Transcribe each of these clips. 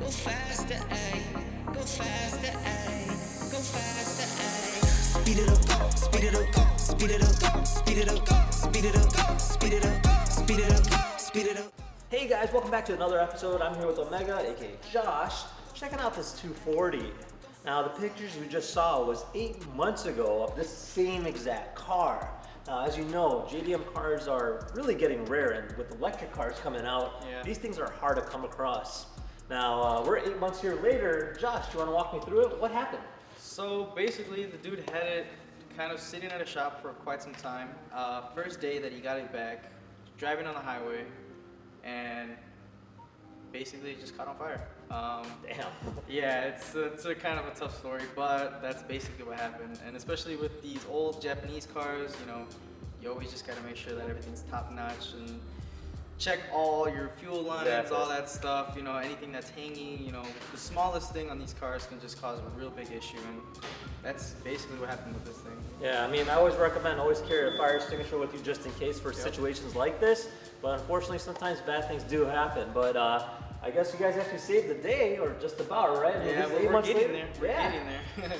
Go faster, ayy. Go faster, ayy. Go faster, ayy. Speed it up, speed it up, speed it up, speed it up, speed it up, speed it up, speed it up, speed it up. Hey guys, welcome back to another episode. I'm here with Omega, aka Josh, checking out this 240. Now the pictures we just saw was 8 months ago of this same exact car. Now as you know, JDM cars are really getting rare, and with electric cars coming out, these things are hard to come across. Now we're 8 months here later. Josh, do you want to walk me through it? What happened? So basically the dude had it kind of sitting at a shop for quite some time. First day that he got it back, driving on the highway, and basically it just caught on fire. Damn. Yeah, it's a kind of a tough story, but that's basically what happened. And especially with these old Japanese cars, you know, you always just gotta make sure that everything's top notch and check all your fuel lines, all that stuff, you know, anything that's hanging, you know, the smallest thing on these cars can just cause a real big issue, and that's basically what happened with this thing. Yeah, I mean, I always recommend always carry a fire extinguisher with you just in case for situations like this, but unfortunately sometimes bad things do happen. But I guess you guys actually saved the day, or just about, right? Yeah, we're getting there. We're getting there.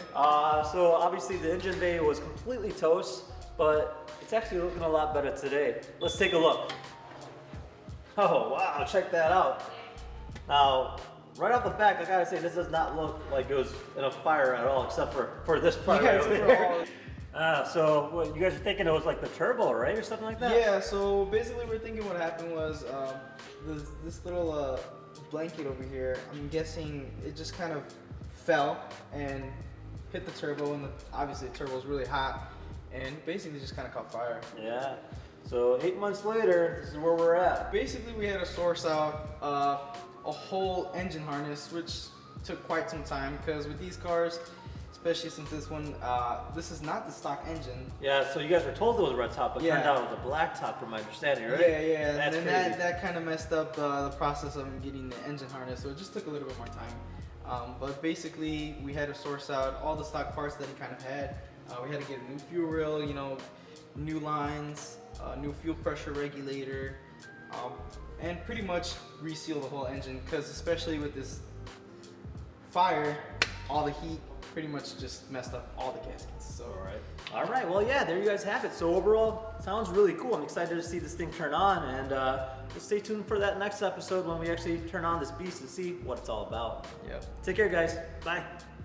So obviously the engine bay was completely toast, but it's actually looking a lot better today. Let's take a look. Oh wow, check that out. Now, right off the back, I gotta say, this does not look like it was in a fire at all, except for this part right over here. So what, you guys are thinking it was like the turbo, right, or something like that? Yeah, so basically we're thinking what happened was this little blanket over here, I'm guessing it just kind of fell and hit the turbo, and obviously the turbo was really hot, and basically just kind of caught fire. Yeah. So 8 months later, this is where we're at. Basically, we had to source out a whole engine harness, which took quite some time, because with these cars, especially since this one, this is not the stock engine. Yeah, so you guys were told it was a red top, but turned out it was a black top from my understanding, right? Yeah, That's and crazy. that kind of messed up the process of getting the engine harness, so it just took a little bit more time. But basically, we had to source out all the stock parts that he kind of had. We had to get a new fuel rail, you know, new lines, new fuel pressure regulator, and pretty much reseal the whole engine, because especially with this fire, all the heat pretty much just messed up all the gaskets. So All right, well, yeah, there you guys have it. So overall, sounds really cool. I'm excited to see this thing turn on, and just stay tuned for that next episode when we actually turn on this beast and see what it's all about. Yep. Take care, guys. Bye.